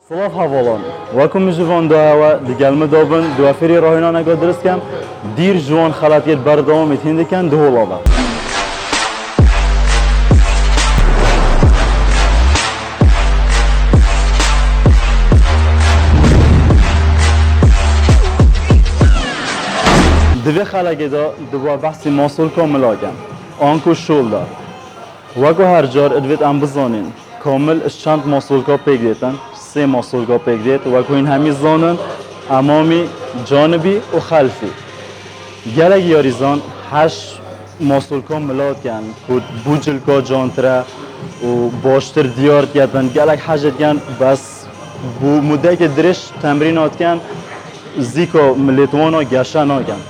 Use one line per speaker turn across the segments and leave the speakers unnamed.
سلاف هوالان وکم جوان دعوا دیگلم دابن دوافری راهنا نگاه درست کم دیر جوان خلاطیت بردام میتینده کن دهولادا دوی خلاقی دا دو بحثی مسئول کامل آگم آنکو شول دا وکو هر جار ادویت ام بزانین کامل چند مسئول کا پیگ دیتن سه مسئول کا پیگ دیت وکو این همی زانن امامی جانبی و خلفی گلگ یاریزان هشت مسئول کا ملاد کن کود بوجل کا جانتره و باشتر دیار کردن گلگ حاجت کن بس بو مده که درش تمرینات کن زیکا ملیتوانا گشن آگن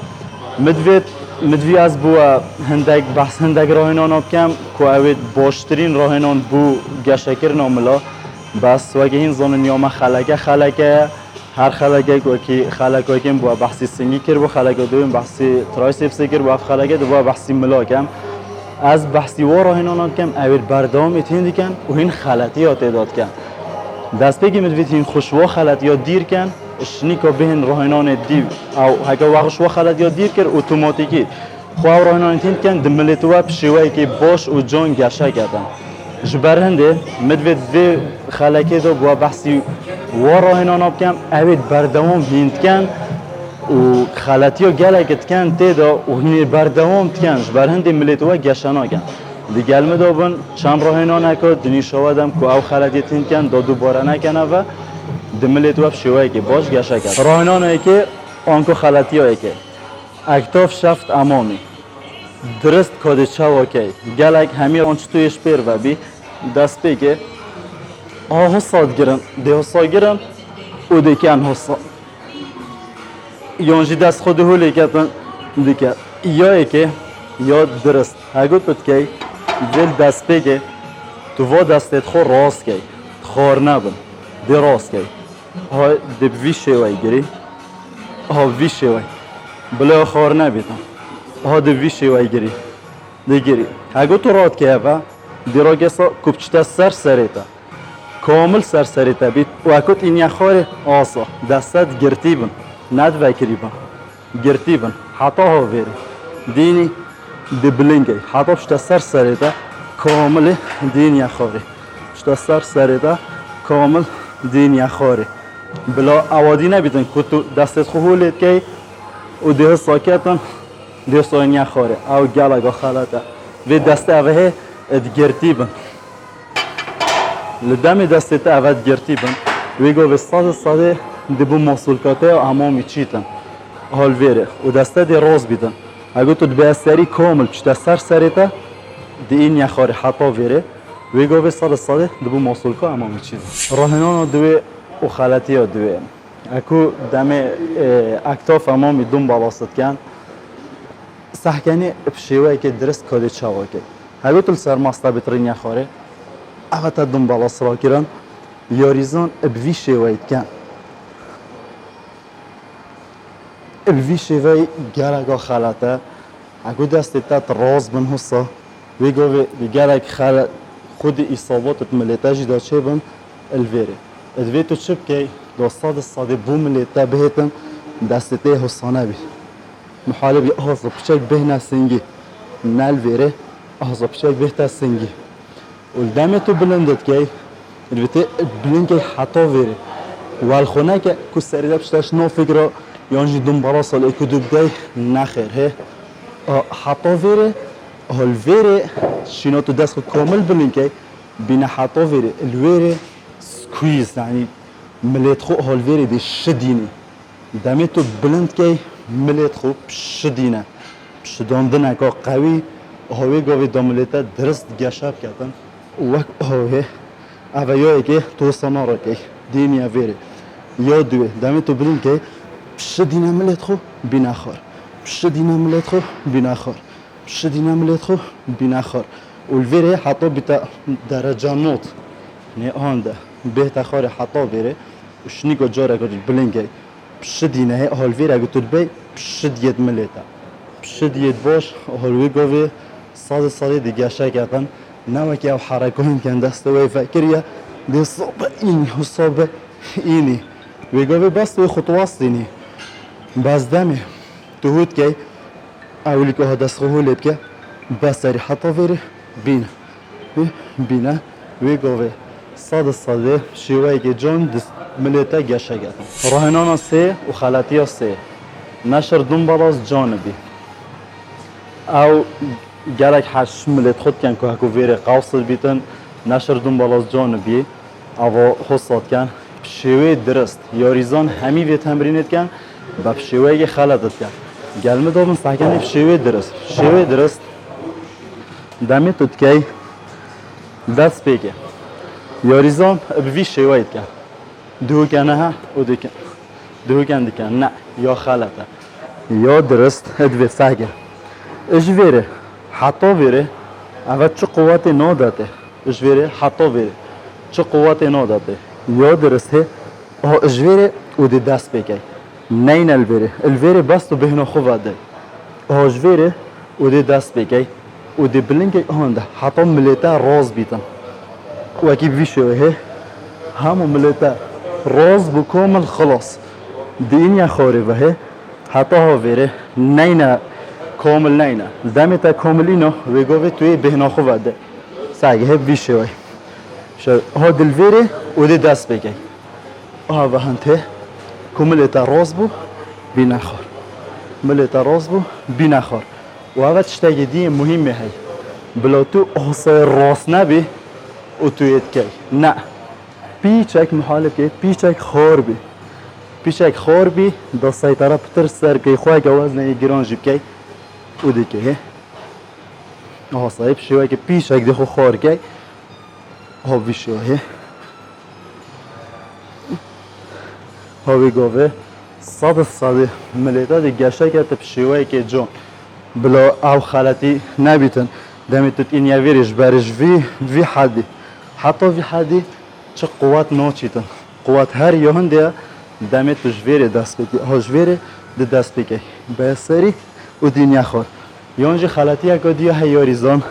مدوی از بو هندگ بحث هندگ راهنان آب کم که اوید باشترین راهنان بو گشکر ناملا بس وگه این زن نیام خلقه هر خلقه که خلقه کم بو بحثی سنگی کر بو خلقه دویم بحثی ترایسپس کر بو خلقه دو بحثی ملا کم از بحثی و راهنان آب کم اوید بردام اتین کن و این خلطیات داد کن دست بگی مدوید این خوشوا خلطیات دیر کن شنیکا بهن راهنان دیو او هکا وقتش و خلط یا دیر کرد اتوماتیکی خواه راهنان تین کن دملیتوا پشیوهی که باش و جان گشه کردن جبر هنده مدوید وی خلقه دو با بحثی و راهنان آب کم اوید بردوام هیند کن و خلطی ها گلکت کن تیدا و هینی بردوام تکن جبر هنده ملیتوا گشنا کن دیگه علمه دابن چند راهنان اکا دنیش آودم که او خلطی تین کن دا دوباره نکنه و دملیت وب شوایی که باش گشه کرد راهنان هایی که آنکو خلطی هایی که اکتاف شفت امامی درست کاده چه واکی گلک همی آنچ تویش پیر و بی دست بی که حساد گرن ده حساد گرن او دیکن حساد یانجی دست خود هولی کتن دیکن یا که یا درست هگوت بود که دل دست بی که تو وا دستت خور راست که خور نبن ده راست که ها ده وی شوی گیری ها وی شوی بله خور نبیدم ها ده وی شوی گیری ده گیری اگه تو راد که با دیراگسا کپچتا سر سریتا کامل سر سریتا بید و اکت این یخوار آسا دستت گرتی بن ند وکری بن گرتی بن حتی ها ویری دینی ده بلنگی حتی بشتا سر سریتا کامل دین یخواری بشتا سر سریتا کامل دین یخواری بلا اوادی نبیدن که تو دستت خوهولید که و ده ساکتن ده ساین یخواره او گلگا خلاته و دست اوه ادگرتی بن لدم دستت اوه ادگرتی بن ویگو به ساده دبو مسئولکاته و امامی چیتن حال ویره و دسته ده راز بیدن اگه تو به سری کامل پشت سر سریته ده این یخواره حتی ویره ویگو به ساده دبو مسئولکا امامی چیتن راهنان دوی و خلطی ها دوی اکو دم اکتاف امامی دوم بالاست کن سحکنی بشیوه که درست کاده چاوا که هگو تل سرماستا بترین یخواره اگه تا دوم بالاست را کرن یاریزان بوی شیوه کن بوی شیوه گرگا خلطه اگو دستی تات راز بن حسا ویگو گرگ خلط خود اصابات ملیتاجی دا چه بن الویره ادوی تو چپ که دو ساده بو ملیتا بهتن دسته حسانه بی محالبی آزا پچک بهنه سنگی نل ویره آزا پچک بهتا سنگی ولدم تو بلندت که ادوی تو بلند که حتا ویره والخونه که که سریده پشتش نو فکر یانجی دنبالا سال اکو دو بدای نخیر حتا ویره هل ویره شینا تو دست کامل بلند که بینه حتا ویره الویره سکویز یعنی ملیت خو هالویری دی شدینی دمی تو بلند که ملیت خو شدینه شداندن که قوی هاوی گاوی داملیتا درست گشاب کردن وک هاوی اویایی که تو سنارا که دینی اویری یا دوی دمی تو بلند که شدینه ملیت خو بینخار شدینه ملیت خو بینخار شدینه ملیت خو بینخار والویری حتی بیتا درجه نوت نه آنده بهت خار حتا بره شنیگا جاره که بلنگی پشدینه هالویر اگه تو بی پشدیت ملیتا پشدیت باش هالوی گاوی ساده دیگه شکردن نمکی او حرکان کن دست وی فکریه دی صابه این حسابه اینی ویگاوی بس توی خطوات اینی باز دمه تو هود که اولی که ها دست خواه لب که بس سری حتی ویره بینه بینه ویگاوی ساده شیوهی که جون دست ملیتا گشه گرد راهنانا سه و خلاطی ها سه نشر دنبالاز جانبی او گرک هشت ملیت خود کن که هکو ویره قوصل بیتن نشر دنبالاز جانبی او خصات کن شیوه درست یاریزان همی وی تمرینت کن با شیوه خلطت کن گلمه دابن سحکنی شیوه درست دمی تود که دست پیکه یاریزان بوی شیوه کن دو کنه ها و دو کن دیکن نه یا خلطه یا درست ادوی سحکن اش ویره حتی ویره اول چه قوت ناداته اش ویره حتی ویره چه قوت ناداته یا درسته اش ویره و دی دست بکی نین الویره بس تو بهنا خواه ده اش ویره و دی دست بکی و دی بلنگی آنده حتی ملیتا راز بیتن و اکی بیشوه همو ملیتا راز بو کامل خلاص دین یا خوری وه حتی ها ویره نین کامل نینه دمیتا کاملینو ویگوه توی بهنا خواه ده سعیه هب بیشوه ها دلویره و دی دست بکی ها وهنته کاملیتا راز بو بی نخور ملیتا راز بو بی نخور و اول چشتاگی دی مهمه هی بلا تو احسای راست نبی و تویت کی نه پیچک محالب که پیچک خور بی دا سایتارا پتر سر که خواه که وزنه گران جیب که او دی که احسای بشوه که پیچک دی خو خور که ها بیشوه هاوی گاوه صد ملیتا دی گشه که تبشیوه که جون بلا او خلطی نبیتن دمیتت این یا ویرش برش وی حدی حتی وی حدی چه قوت ناچیتن قوت هر یهن دیا دمیت جویره دست بکی ها جویره دی دست بکی بسری و دینیا خور یانجی خلطی اکا دیا هیاریزان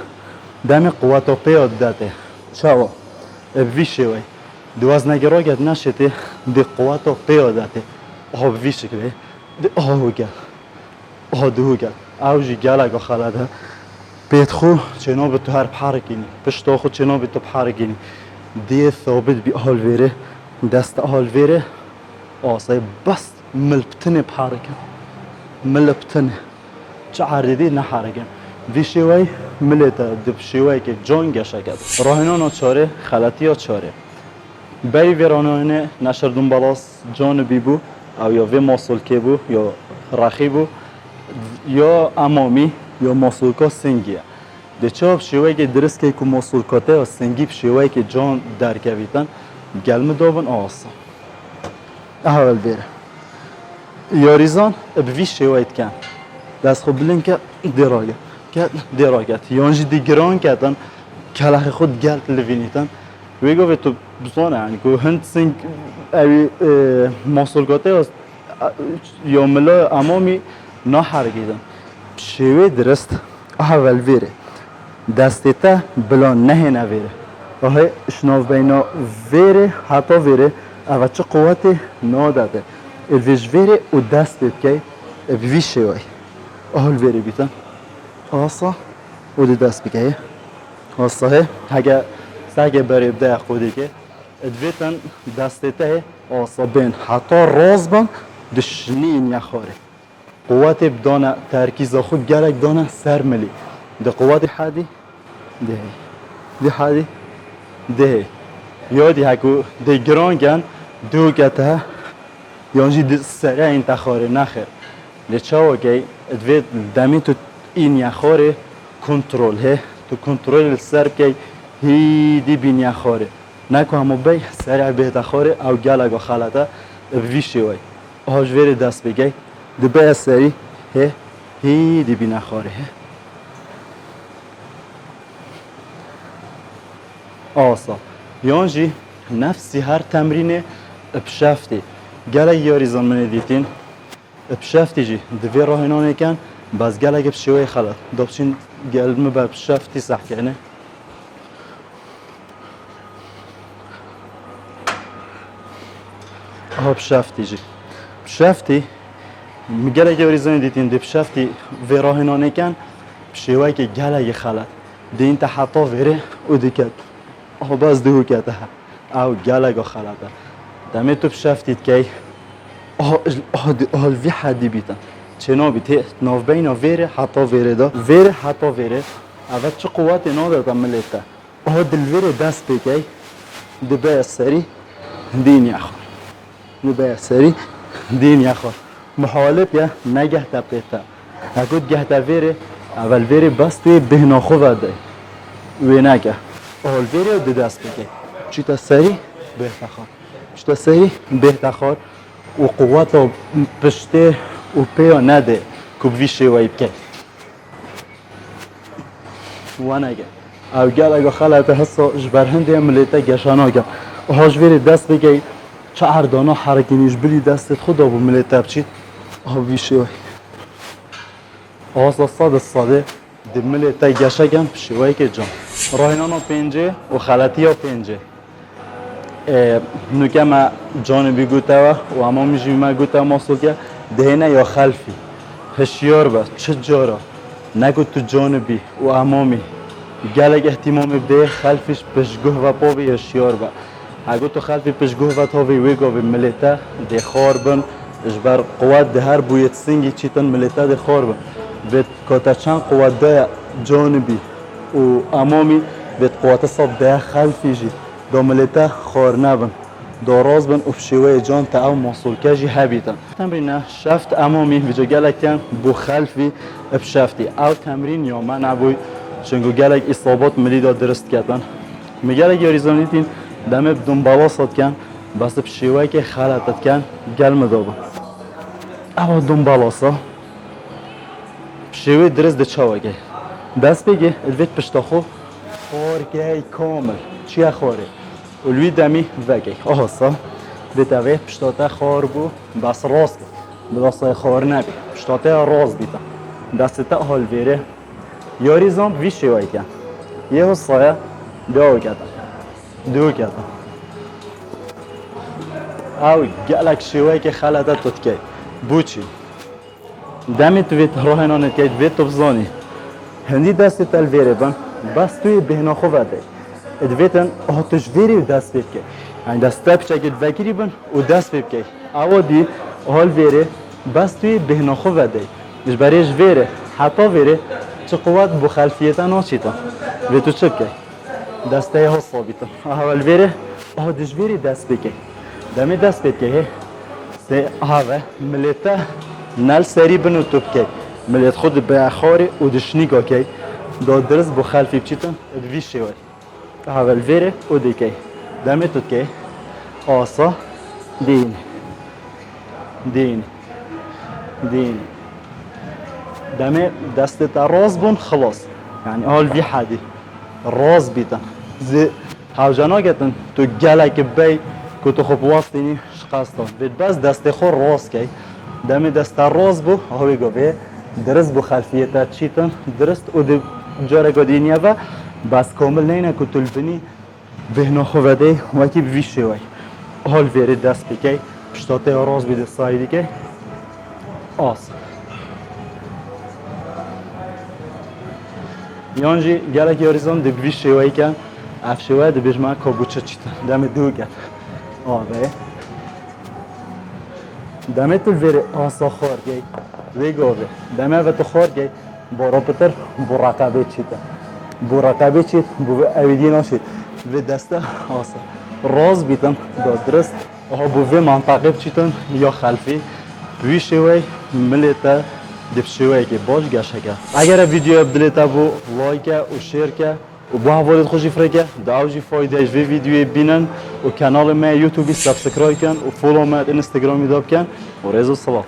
دمی قوت و پیاد داته چاوا وی شوی دواز نگرا گد نشته دی قوت و پیادته ها وی شکله دی آهو گل ها دو گل اوجی گل اگا خلده بیت خو چنا به تو هر بحرکینی پشتا خو چنا به تو بحرکینی دی ثابت بی آل ویره دست آل ویره آسای بس ملبتنه بحرکن ملبتنه چه عردی نحرکن دی شوی ملتا دی شوی که جان گشه گد راهنانا چاره خلطی ها چاره بری ویرانانه نشر دنبالاس جانبی بو او یا وی ماسولکه بو یا رخی بو یا امامی یا ماسولکا سنگیه ده چه شیوهی که درست که ماسولکاته و سنگی شیوهی که جان درکویتن گلمه دابن آسان اول بیره یاریزان بوی شیوهیت کن دست خوب بلین که دراگت یانجی دیگران کتن کلخ خود گلت لوینیتن ویگو تو بزانه یعنی که هند سنگ اوی ماسولکاته یا ملا امامی نه حرکیدن شیوه درست اول ویره دستی تا بلا نه نویره آهای شناف بینا ویره حتی ویره اول چه قوت ناداده الویج ویره و دستت که وی شیوه اول ویره بیتن آسا و دی دست بگه آسا های اگه سگه بری بده خودی که ادویتن دستی تا آسا بین حتی راز بان دشنین یخاره قوت بدانه ترکیز خود گرک دانه سر ملی ده قوت حدی ده حدی ده یادی هکو ده گران گن دو گته یانجی ده سره این تخاره نخیر ده چاو که ادوید دمی تو این یخاره کنترل he تو کنترل سر که هیدی بین یخاره نکو همو بی سریع به تخاره او گلگا خلطه ویشی وی هاجویر دست بگی ده بی سری هیدی بین یخاره آسا یانجی نفسی هر تمرین بشفتی گلگ یاریزان من دیتین بشفتی جی دوی راهنانه کن باز گلگ بشوی خلط دابچین گلمه با بشفتی سح کنه ها بشفتی جی بشفتی گله که ریزانی دیتین دی بشفتی و راهنانه کن بشیوه که گله خلط دین تا حتی وره او دیکت ها باز دهو کته او گله گا خلطه دمه تو بشفتید که الوی حدی بیتن چنا بیته ناف بین وره حتی وره اول چه قوت نادر ملیته دل وره دست بکی دبه سری دین یخور دبه سری دین یخور محاولت یا نگه تبقیتا اگه گه وره اول وره بس توی بهنا خوب ده و نگه اول وره و دست بکی چی تا سری بهتا خور چی تا سری بهتا خور و قوت و پشته و پیا نده که بویشه وی بکی و نگه او گل اگه خلطه حسا جبر هنده ملیته گشانا گم و هاجوری دست بگی چه اردانا حرکینیش بلی دستت خدا بو ملیته بچید ها بیشه وی آسا ساده دی ملیته گشه گم شوی که جام راهنانا پینجه و خلطی ها پینجه نوکه ما جانبی گوته و اما میجی ما گوته ماسو که دهنه یا خلفی هشیار با چه جارا نگو تو جانبی و امامی گلگ احتمام بده خلفش پشگوه و پاوی هشیار با اگه تو خلفی پشگوه و تاوی ویگا به ملیته ده خار بن اجبر قوت ده هر بویت سنگی چیتن ملیته ده خار بن بید کاتا چند قوت ده جانبی و امامی بید قوت صاب ده خلفی جی دا ملیته خار نبن دا راز بن افشوه جان تا او محصول کجی هبیتن تمرین شفت امامی ویجا گلک کن بو خلفی بشفتی او تمرین یا من نبوی چنگو گلک اصابات ملی دا درست کردن میگلک یاریزانیتین دمه بدون بلاسات کن بس بشوه که خلطت کن گلم دابن او دون بلاسا بشوه درست ده چاوه گی دست بگی الویت پشتا خو خورگی کامل چیه خوره الوی دمی وگی آسا بتوه پشتاته خار بو بس راست کن بلاسای خار نبی پشتاته راست بیتا دسته حال ویره یاری زام وی شوی کن یه حسایه دو کردم او گلک شوی که خلطه تود که بوچی دمی تو ویت راهنانت که ویت بزانی هندی دستی تل ویره بن بس توی بهنا خوبه ده ادویتن آتش ویری و دست بیب که یعنی دسته بچه وگیری بن و دست بیب که او دی حال ویره بس توی بهنا خوبه ده اش بریش ویره حتی ویره چه قوت بو خلفیتا ناچیتا و تو چه بکی دسته ها ثابیتا اول ویره آدش ویری دست بکی دمی دست بیب که سه آوه ملیتا نل سری بنو تو بکی ملیت خود به اخاری و دشنیگا که دا درست بو خلفی بچیتن ادوی شوی اول ویره و دیکی دمی تو که آسا دین دمه دستت راز بون خلاص یعنی حال وی حدی راز بیتن زی حوجنا گتن تو گلک بی که تو خوب واسطینی شقستان بید بس دست خور راز کی دمه دست راز بو هاوی گوه درست بو خلفیت چیتن درست او دی جاره گدینیه و بس کامل نینه که تو البنی بهنا خوده وکی بویش شوی حال ویره دست بکی پشتاته راز بیده سایدی که آس یانجی گلک یاریزان دی بویش شوی کن اف شوی دی بیجمه کابوچه چیتن دم دو گد آبه دمه تو ویره آسا خور گی ویگاوه دمه و تو خور گی بارا پتر بو رقبه چیتن بو رقبه چیت بو اویدی ناشید و دسته آسا راز بیتن دا درست بو وی منطقه چیتن یا خلفی بوی شوی ملیتا دب شوی که باش گشه که اگر ویدیو بدلیتا بو لایک و شیر که و با حوالت خوشی فرکه دعوجی فایده اجوی ویدیوی بینن و کانال ما یوتیوبی سابسکرایب کن و فولو ما اینستاگرامی داب کن و رزو صلاف